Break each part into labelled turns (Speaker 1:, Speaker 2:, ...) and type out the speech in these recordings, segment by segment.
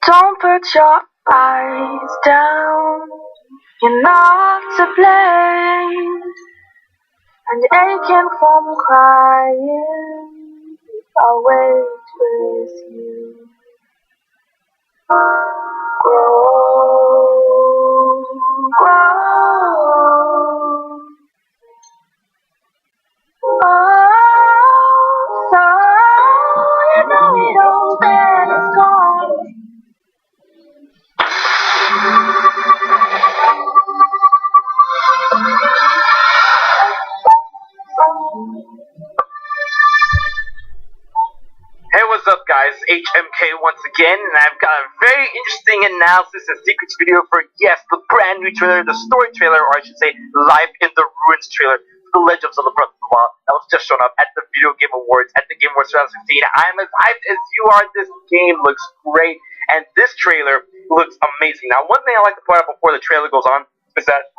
Speaker 1: Don't put your eyes down. You're not to blame. And aching from crying, I'll wait with you. Grow, grow. Oh, so you know it all, then it's gone.
Speaker 2: Hey, what's up, guys? HMK once again, and I've got a very interesting analysis and secrets video for, yes, the brand new trailer, the story trailer, or I should say, Life in the Ruins trailer, The Legend of Zelda Breath of the Wild, that was just shown up at the Video Game Awards, at the Game Awards 2016. I'm as hyped as you are. This game looks great, and this trailer looks amazing. Now, one thing I like to point out before the trailer goes on is that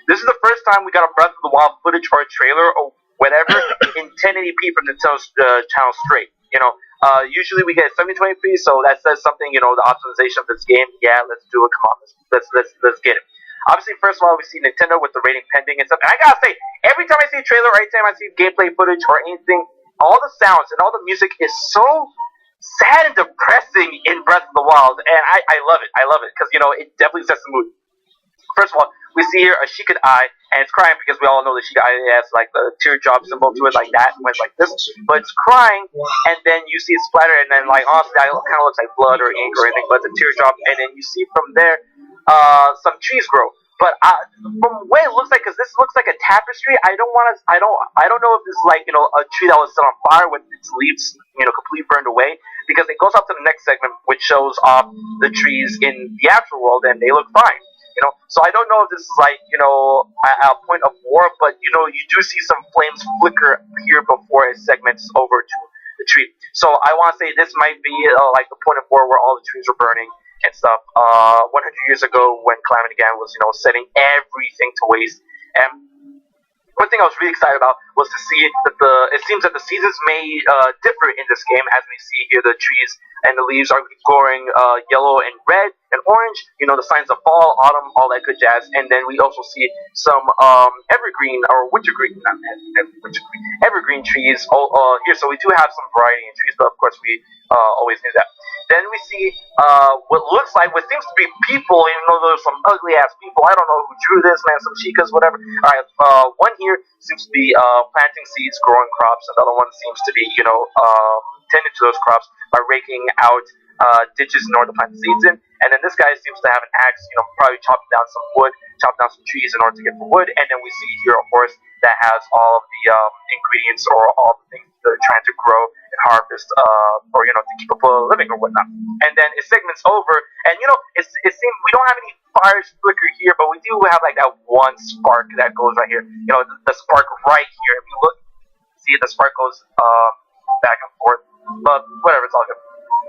Speaker 2: this is the first time we got a Breath of the Wild footage or a trailer or whatever in 1080p from the channel straight. Usually we get 720p, so that says something. The optimization of this game. Yeah, let's do it. Come on, let's get it. Obviously, first of all, we see Nintendo with the rating pending and stuff. And I gotta say, every time I see a trailer, or every time I see gameplay footage or anything, all the sounds and all the music is so sad and depressing in Breath of the Wild, and I love it. I love it because it definitely sets the mood. First of all, we see here a Sheikah eye, and it's crying because we all know the Sheikah eye has like the teardrop symbol to it, like that, and it's like this. But it's crying, and then you see it splatter, and then like honestly, that kind of looks like blood or ink or anything, but it's a teardrop, and then you see from there, some trees grow. But from the way it looks like, because this looks like a tapestry, I don't know if this is like a tree that was set on fire with its leaves completely burned away, because it goes up to the next segment, which shows off the trees in the actual world, and they look fine. So I don't know if this is like, a point of war, but you do see some flames flicker here before it segments over to the tree. So I want to say this might be like the point of war where all the trees were burning and stuff. 100 years ago when Calamity Ganon was, setting everything to waste. And one thing I was really excited about was to see that it seems that the seasons may differ in this game, as we see here the trees and the leaves are growing yellow and red and orange, the signs of fall, autumn, all that good jazz. And then we also see some evergreen or wintergreen, not wintergreen, evergreen trees here. So we do have some variety in trees, but of course we always knew that. Then we see what looks like, what seems to be people, even though there's some ugly ass people. I don't know who drew this, man, some chicas, whatever. Alright, one here seems to be planting seeds, growing crops. Another one seems to be, tending to those crops by raking out ditches in order to plant the seeds in. And then this guy seems to have an axe, probably chopping down some wood, chopping down some trees in order to get the wood. And then we see here a horse that has all of the ingredients or all the things they're trying to grow and harvest, or to keep up a living or whatnot. And then it segments over, and it seems we don't have any fires flicker here, but we do have like that one spark that goes right here. The spark right here. If you look, see the spark goes back and forth, but whatever, it's all good.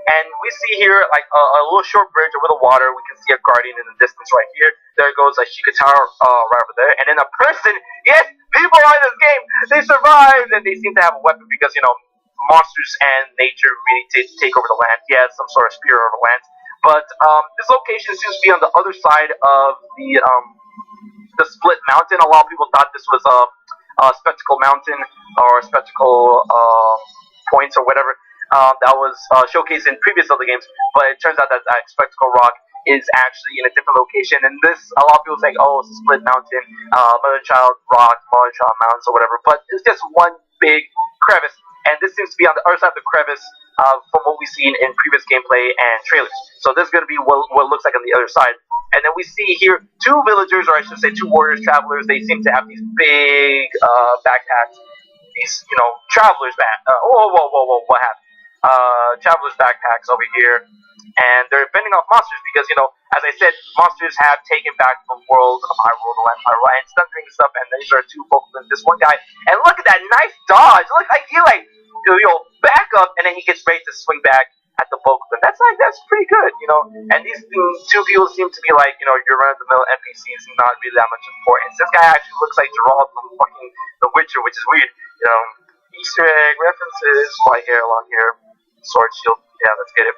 Speaker 2: And we see here like a little short bridge over the water. We can see a guardian in the distance right here. There goes a Sheikah tower right over there. And then a person, yes, people are in this game. They survived, and they seem to have a weapon because, monsters and nature really take over the land. Yeah, some sort of spear over the land. But this location seems to be on the other side of the split mountain. A lot of people thought this was a spectacle mountain or spectacle points or whatever. That was showcased in previous other games, but it turns out that Spectacle Rock is actually in a different location. And this, a lot of people say, oh, it's a split mountain, Mother Child Rock, Mother Child Mountains, or whatever. But it's just one big crevice, and this seems to be on the other side of the crevice from what we've seen in previous gameplay and trailers. So this is going to be what it looks like on the other side. And then we see here two villagers, or I should say two warriors, travelers. They seem to have these big backpacks, these, travelers whoa, what happened? Travelers backpacks over here, and they're fending off monsters because, as I said, monsters have taken back the world of Hyrule, the land of Hyrule, and start doing stuff, and these are two folks, and this one guy, and look at that nice dodge, look, like he back up, and then he gets ready to swing back at the Bokugan. That's pretty good, and these two people seem to be like, your run-of-the-mill NPCs, not really that much importance. This guy actually looks like Geralt from fucking The Witcher, which is weird, Easter egg references, white hair, long hair, sword, shield, yeah, let's get it.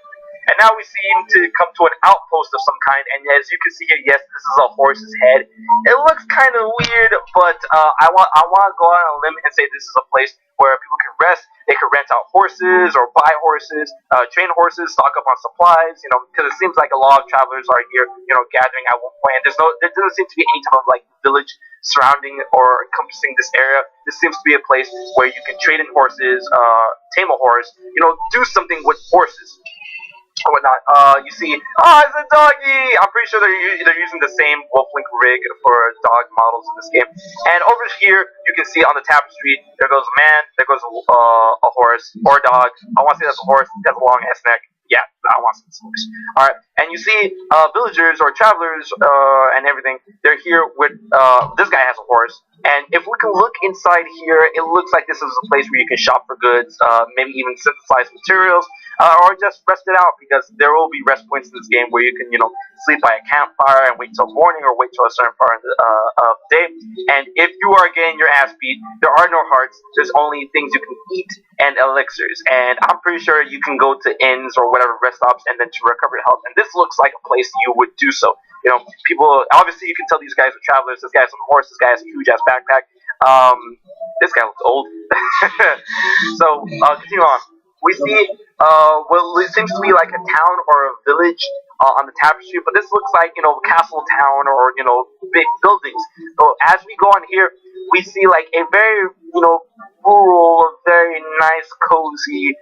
Speaker 2: And now we seem to come to an outpost of some kind. And as you can see here, yes, this is a horse's head. It looks kind of weird, but I want to go out on a limb and say this is a place where people can rest. They can rent out horses or buy horses, train horses, stock up on supplies. Because it seems like a lot of travelers are here, gathering at one point. And there doesn't seem to be any type of like village surrounding or encompassing this area. This seems to be a place where you can trade in horses, tame a horse, do something with horses or whatnot. You see, it's a doggy. I'm pretty sure they're using the same Wolflink rig for dog models in this game. And over here, you can see on the tapestry, there goes a man, there goes a horse or a dog. I want to say that's a horse. It has a long ass neck. Yeah, I want to say that's a horse. All right, and you see villagers or travelers and everything. They're here with this guy has a horse. And if we can look inside here, it looks like this is a place where you can shop for goods, maybe even synthesize materials, or just rest it out, because there will be rest points in this game where you can, sleep by a campfire and wait till morning or wait till a certain part of the day. And if you are getting your ass beat, there are no hearts. There's only things you can eat and elixirs. And I'm pretty sure you can go to inns or whatever rest stops and then to recover your health. And this looks like a place you would do so. People, obviously you can tell these guys are travelers. This guy's on a horse. This guy has a huge ass backpack. This guy looks old. So, continue on. We see, it seems to be like a town or a village on the tapestry, but this looks like, castle town or, big buildings. So as we go on here, we see like a very, rural, very nice, cozy,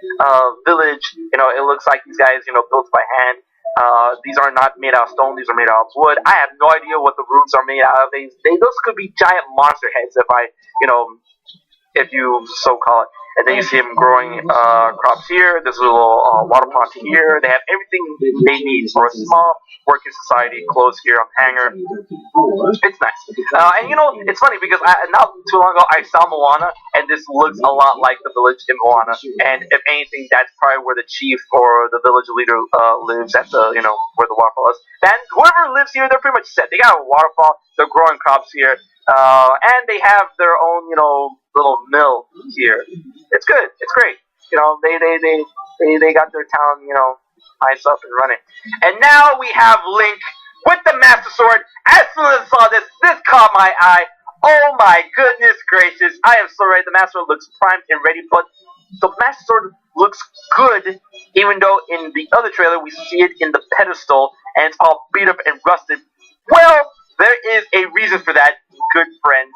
Speaker 2: village. It looks like these guys, built by hand. These are not made out of stone, these are made out of wood. I have no idea what the roofs are made out of. Those could be giant monster heads if you so call it. And then you see them growing crops here. There's a little water pond here. They have everything they need for a small working society. Clothes here on the hanger. It's nice. And it's funny because not too long ago I saw Moana, and this looks a lot like the village in Moana. And if anything, that's probably where the chief or the village leader lives at the where the waterfall is. And whoever lives here, they're pretty much set. They got a waterfall. They're growing crops here. And they have their own, little mill here. It's good. It's great. They got their town, nice up and running. And now we have Link with the Master Sword. As soon as I saw this caught my eye. Oh my goodness gracious! I am so ready. The Master Sword looks primed and ready, but the Master Sword looks good, even though in the other trailer we see it in the pedestal and it's all beat up and rusted. Well, there is a reason for that, good friends.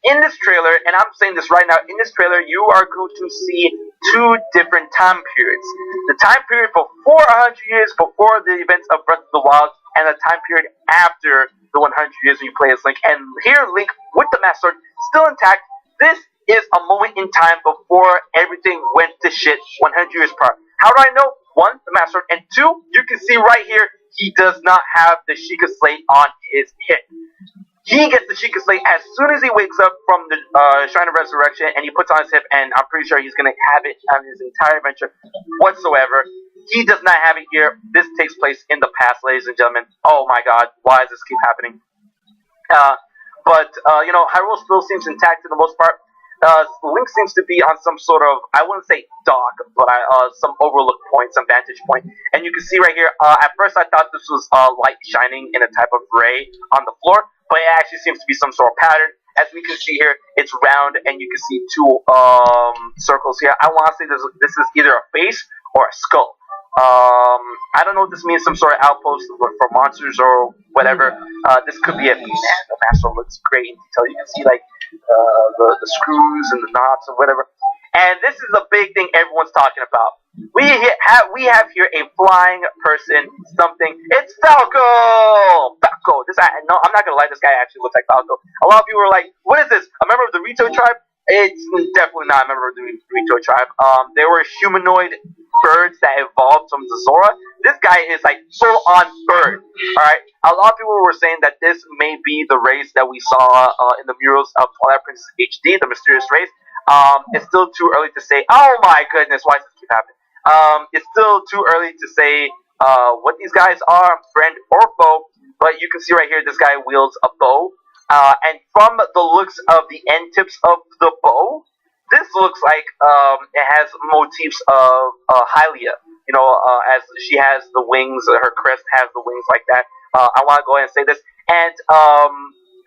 Speaker 2: In this trailer, and I'm saying this right now, in this trailer, you are going to see two different time periods. The time period before 100 years, before the events of Breath of the Wild, and the time period after the 100 years when you play as Link. And here, Link, with the Master Sword, still intact. This is a moment in time before everything went to shit 100 years prior. How do I know? One, the Master Sword, and two, you can see right here, he does not have the Sheikah Slate on his hip. He gets the Sheikah Slate as soon as he wakes up from the Shrine of Resurrection, and he puts on his hip, and I'm pretty sure he's going to have it on his entire adventure whatsoever. He does not have it here. This takes place in the past, ladies and gentlemen. Oh my god, why does this keep happening? But Hyrule still seems intact for the most part. Link seems to be on some sort of, I wouldn't say dock, but some overlook point, some vantage point. And you can see right here, at first I thought this was light shining in a type of ray on the floor, but it actually seems to be some sort of pattern. As we can see here, it's round, and you can see two circles here. I want to say this is either a face or a skull. I don't know what this means, some sort of outpost for monsters or whatever. This could be a man. The Master looks great in detail. You can see like the screws and the knobs and whatever. And this is a big thing everyone's talking about. We have here a flying person, something. It's Falco! Falco! No, I'm not gonna lie, this guy actually looks like Falco. A lot of people are like, what is this? A member of the Rito tribe? It's definitely not a member of the Rito tribe. They were humanoid birds that evolved from the Zora. This guy is like full-on bird. Alright? A lot of people were saying that this may be the race that we saw in the murals of Twilight Princess HD, the mysterious race. It's still too early to say. Oh my goodness, why does this keep happening? It's still too early to say what these guys are, friend or foe. But you can see right here, this guy wields a bow. And from the looks of the end tips of the bow, this looks like it has motifs of Hylia. as she has the wings, her crest has the wings like that. I want to go ahead and say this, and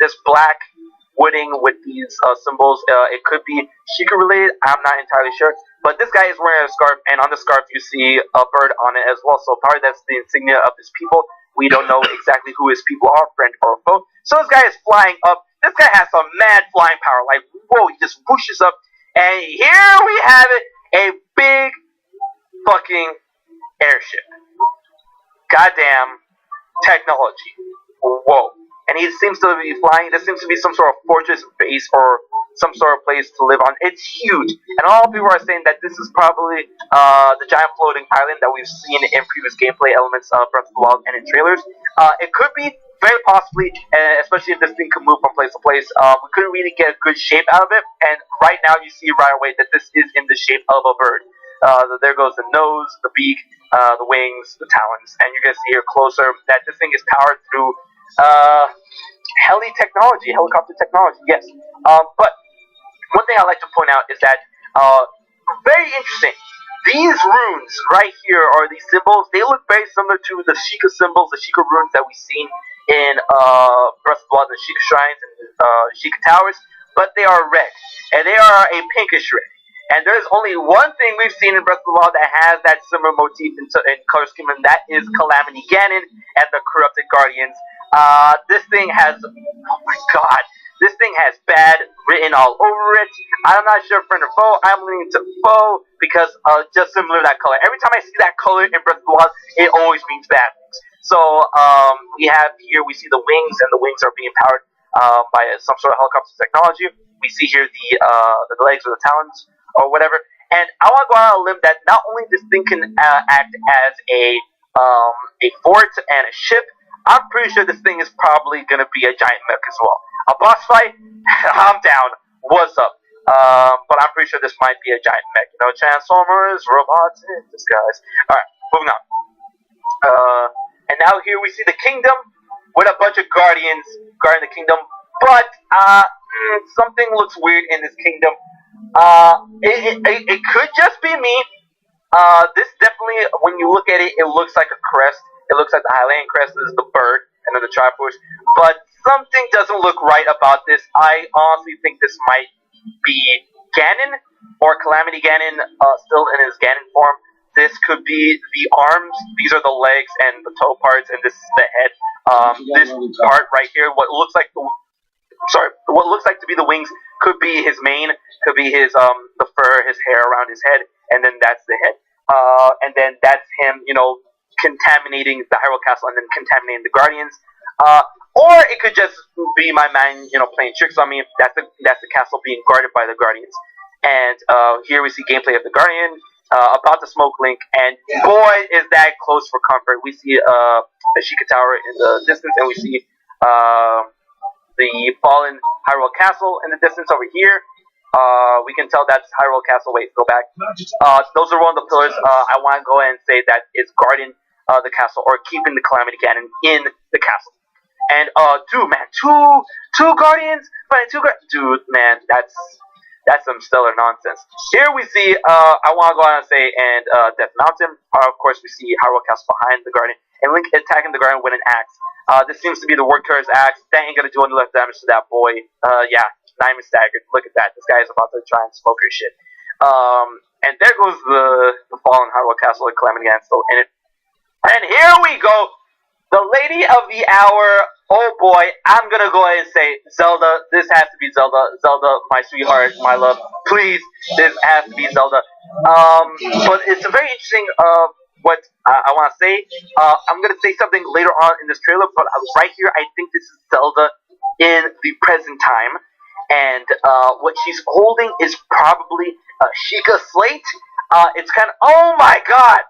Speaker 2: this black wooding with these symbols. It could be Sheikah related. I'm not entirely sure. But this guy is wearing a scarf, and on the scarf you see a bird on it as well. So probably that's the insignia of his people. We don't know exactly who his people are, friend or foe. So this guy is flying up. This guy has some mad flying power. Like, whoa, he just whooshes up. And here we have it, a big fucking airship. Goddamn technology. Whoa. And he seems to be flying. This seems to be some sort of fortress base or some sort of place to live on. It's huge. And all people are saying that this is probably the giant floating island that we've seen in previous gameplay elements of Breath of the Wild and in trailers. It could be very possibly, especially if this thing could move from place to place. We couldn't really get a good shape out of it. And right now you see right away that this is in the shape of a bird. There goes the nose, the beak, the wings, the talons. And you're going to see here closer that this thing is powered through helicopter technology, yes. But one thing I like to point out is that, very interesting, these runes right here, or these symbols, they look very similar to the Sheikah symbols, the Sheikah runes that we've seen in Breath of the Wild, the Sheikah shrines and Sheikah towers, but they are red, and they are a pinkish red. And there's only one thing we've seen in Breath of the Wild that has that similar motif in color scheme, and that is Calamity Ganon and the Corrupted Guardians. This thing has, oh my god, this thing has bad written all over it. I'm not sure friend or foe. I'm leaning to foe because just similar to that color. Every time I see that color in Breath of the Wild, it always means bad things. So we have here, we see the wings, and the wings are being powered by some sort of helicopter technology. We see here the legs or the talons or whatever. And I want to go out on a limb that not only this thing can act as a fort and a ship, I'm pretty sure this thing is probably going to be a giant mech as well. A boss fight? I'm down. What's up? But I'm pretty sure this might be a giant mech. Transformers, robots, in disguise. Alright, moving on. And now here we see the kingdom with a bunch of guardians guarding the kingdom. But something looks weird in this kingdom. It could just be me. This definitely, when you look at it, it looks like a crest. It looks like the Hylian crest is the bird, and then the Triforce. But something doesn't look right about this. I honestly think this might be Ganon, or Calamity Ganon, still in his Ganon form. This could be the arms. These are the legs and the toe parts, and this is the head. This part right here, what looks like to be the wings, could be his mane, could be his the fur, his hair around his head, and then that's the head. And then that's him, contaminating the Hyrule Castle and then contaminating the Guardians. Or it could just be my mind, playing tricks on me. That's the castle being guarded by the Guardians. And here we see gameplay of the Guardian about to smoke Link, and boy, is that close for comfort. We see the Sheikah Tower in the distance, and we see the fallen Hyrule Castle in the distance over here. We can tell that's Hyrule Castle. Wait, go back. Those are one of the pillars. I want to go ahead and say that is guarding the castle, or keeping the Calamity Ganon in the castle. And dude, man, two guardians fighting dude, man, that's some stellar nonsense. Here we see, I want to go ahead and say, and Death Mountain. Of course, we see Hyrule Castle behind the Guardian, and Link attacking the Guardian with an axe. This seems to be the Worker's axe. That ain't gonna do any less damage to that boy. Yeah, not even staggered. Look at that. This guy is about to try and smoke her shit. And there goes the fallen Hyrule Castle with Calamity Ganon still in it. And here we go. The lady of the hour. Oh boy, I'm gonna go ahead and say Zelda. This has to be Zelda. Zelda, my sweetheart, my love. Please, this has to be Zelda. But it's a very interesting what I want to say. I'm gonna say something later on in this trailer, but right here, I think this is Zelda in the present time, and what she's holding is probably a Sheikah slate. It's kind of, oh my god,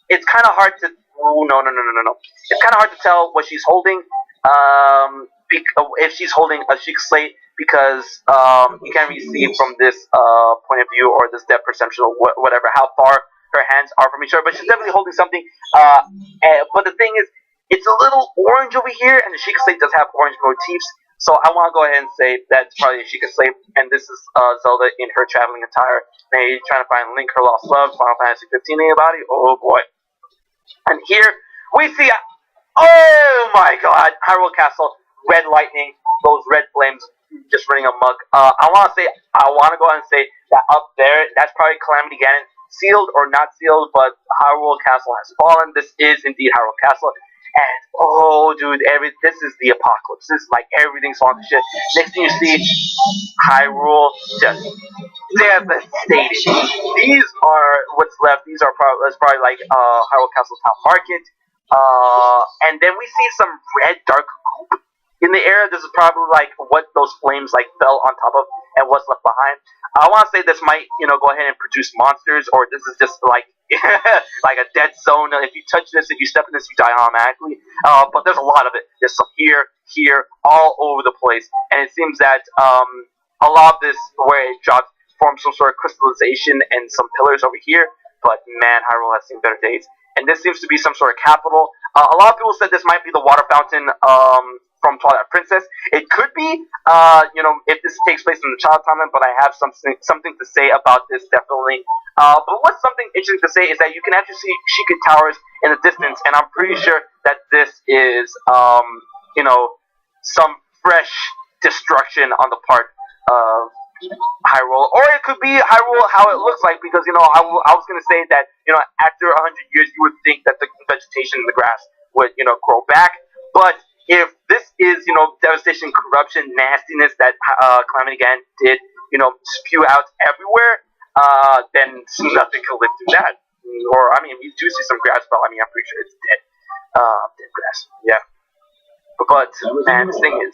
Speaker 2: it's kind of hard to. Oh, no. It's kind of hard to tell what she's holding. If she's holding a Sheikah slate, because you can't really see from this point of view, or this depth perception, or whatever, how far her hands are from each other. But she's definitely holding something. But the thing is, it's a little orange over here, and the Sheikah slate does have orange motifs. So I want to go ahead and say that's probably a Sheikah slate, and this is Zelda in her traveling attire. Maybe trying to find Link, her lost love, Final Fantasy 15 anybody? Oh boy. And here we see, oh my god, Hyrule Castle, red lightning, those red flames just running amok. I want to go ahead and say that up there, that's probably Calamity Ganon, sealed or not sealed, but Hyrule Castle has fallen. This is indeed Hyrule Castle. And oh, dude, this is the apocalypse. This is like everything's falling to shit. Next thing you see, Hyrule just devastated. These are what's left. These are probably like Hyrule Castle Town Market. And then we see some red dark goop in the air. This is probably like what those flames like fell on top of and what's left behind. I want to say this might go ahead and produce monsters, or this is just like like a dead zone. If you touch this, if you step in this, you die automatically. But there's a lot of it. There's some here, all over the place, and it seems that a lot of this where it drops forms some sort of crystallization and some pillars over here. But man, Hyrule has seen better days. And this seems to be some sort of capital. A lot of people said this might be the water fountain from Twilight Princess. It could be, if this takes place in the Child Timeline, but I have something to say about this definitely. But what's something interesting to say is that you can actually see Sheikah Towers in the distance, and I'm pretty sure that this is, some fresh destruction on the part of Hyrule, or it could be Hyrule how it looks like, because I was gonna say that after 100 years you would think that the vegetation in the grass would grow back, but if this is devastation, corruption, nastiness that Calamity Ganon did spew out everywhere, then nothing can live through that. Or I mean, we do see some grass, but I mean I'm pretty sure it's dead, dead grass. Yeah. But man, this thing is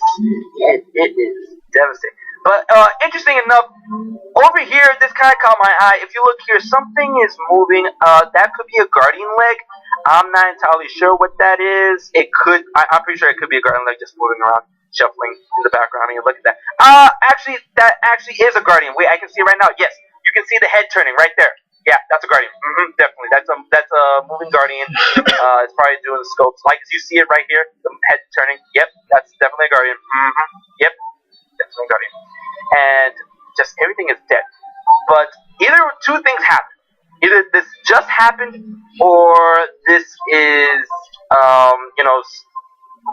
Speaker 2: it is devastating. But interesting enough, over here, this kind of caught my eye. If you look here, something is moving. That could be a guardian leg. I'm not entirely sure what that is. It could. I'm pretty sure it could be a guardian leg just moving around, shuffling in the background. I mean, look at that. That actually is a guardian. Wait, I can see it right now. Yes, you can see the head turning right there. Yeah, that's a guardian. Definitely, that's a moving guardian. It's probably doing the scopes. Like as you see it right here, the head turning. Yep, that's definitely a guardian. Yep, definitely a guardian. And just everything is dead. But either two things happen. Either this just happened, or this is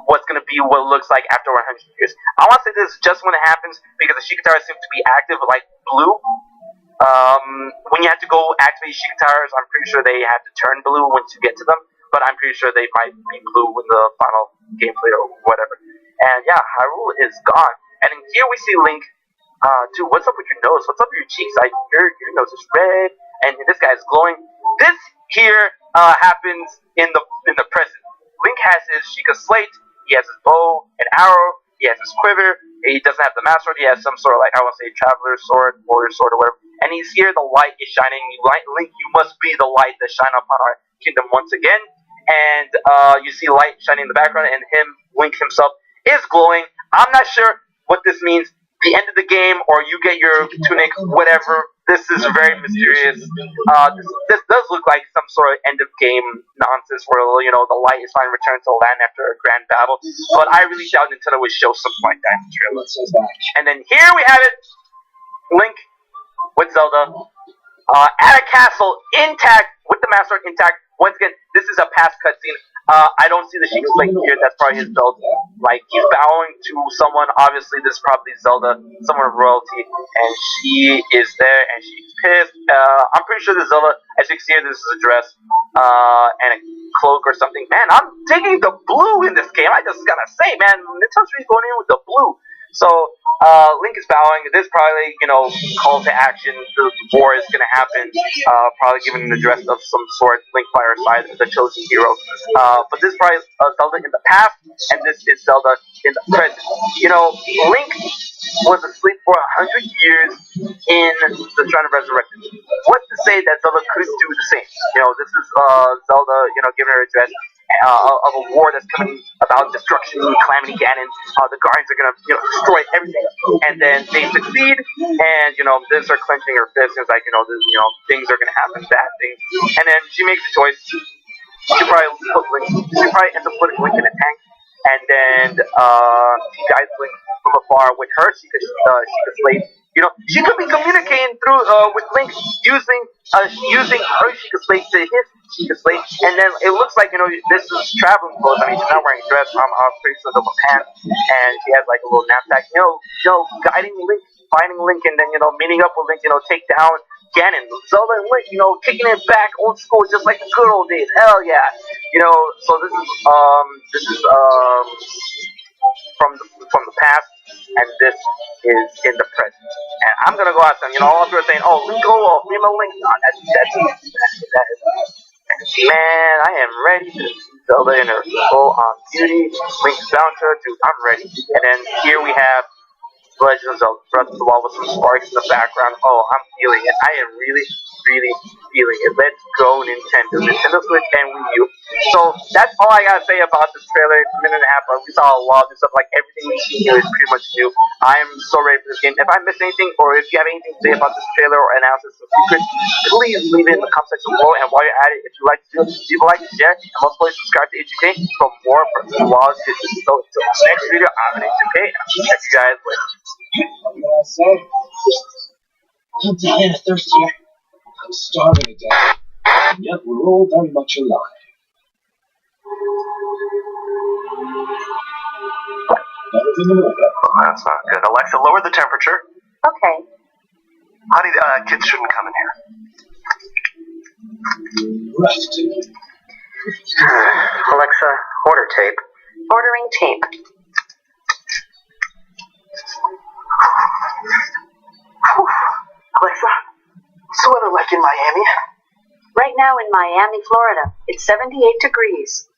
Speaker 2: what's going to be what it looks like after 100 years. I want to say this just when it happens, because the Sheikah Towers seem to be active, like blue. When you have to go activate Sheikah Towers, I'm pretty sure they have to turn blue once you get to them, but I'm pretty sure they might be blue in the final gameplay or whatever. And yeah, Hyrule is gone. And here we see Link. Dude, what's up with your nose? What's up with your cheeks? Your nose is red, and this guy is glowing. This here happens in the present. Link has his Sheikah Slate. He has his bow and arrow. He has his quiver. He doesn't have the master sword. He has some sort of, like, I want to say, traveler's sword, warrior sword, or whatever. And he's here. The light is shining. Link, you must be the light that shine upon our kingdom once again. And you see light shining in the background, and Link himself, is glowing. I'm not sure what this means. The end of the game, or you get your tunic, whatever. This is very mysterious. This does look like some sort of end of game nonsense where the light is finally returned to the land after a grand battle. But I really doubt Nintendo would show something like that in the trailer. And then here we have it, Link with Zelda at a castle intact with the master sword intact. Once again, this is a past cutscene. I don't see the Sheikah Slate here. That's probably his belt. Like, he's bowing to someone. Obviously, this is probably Zelda, someone of royalty, and she is there, and she's pissed. I'm pretty sure this Zelda, as you can see here, this is a dress, and a cloak or something. Man, I'm digging the blue in this game. I just gotta say, man, Nintendo's really going in with the blue. So, Link is bowing. This probably, call to action. The war is going to happen. Probably given the dress of some sort. Link by her side, the chosen hero. But this is probably Zelda in the past, and this is Zelda in the present. Link was asleep for 100 years in the Shrine of Resurrection. What's to say that Zelda couldn't do the same? This is Zelda, giving her a dress. Of a war that's coming about destruction, Calamity Ganon. The Guardians are gonna, destroy everything, and then they succeed. And this are clenching her fists, and it's like, things are gonna happen, bad things. And then she makes a choice. She probably ends up putting Link in a tank, and then she guides Link from afar with her Sheikah Slate. She could be communicating through with Link using her Sheikah Slate to his Sheikah Slate, and then it looks like this is traveling clothes. I mean, she's not wearing a dress. I'm pretty sure of a pants, and she has like a little knapsack. Guiding Link, finding Link, and then meeting up with Link. Take down Ganon, Zelda, and Link. Kicking it back old school, just like the good old days. Hell yeah. So this is from the past, and this is in the present. And I'm gonna go out and all people are saying, "Oh, Link, oh, female Link." No, man, I am ready to see Zelda in her full on beauty. Link's soundtrack, dude, I'm ready. And then here we have Legend of Zelda Breath of the Wild with some sparks in the background. Oh, I'm feeling it. I am really, really feeling it. Let's go, Nintendo. Nintendo Switch and Wii U. So that's all I gotta say about this trailer. It's a minute and a half, but we saw a lot of new stuff. Like everything we see here is pretty much new. I am so ready for this game. If I missed anything, or if you have anything to say about this trailer or analysis of secrets, please leave it in the comment section below. And while you're at it, if you like to do it, leave a like, share, and most importantly, subscribe to HK for more wild shit. So until the next video, I'm HK, and I'll catch you guys later.
Speaker 3: What can I say? I'm dying of thirst here. I'm starving to death. And yet we're all very much alive. Everything in order.
Speaker 4: Oh, that's not good. Alexa, lower the temperature.
Speaker 1: Okay.
Speaker 4: Honey, kids shouldn't come in here.
Speaker 3: Breathtaking.
Speaker 4: Alexa, order tape.
Speaker 1: Ordering tape.
Speaker 4: Alexa, what's the weather like in Miami?
Speaker 1: Right now in Miami, Florida, it's 78 degrees.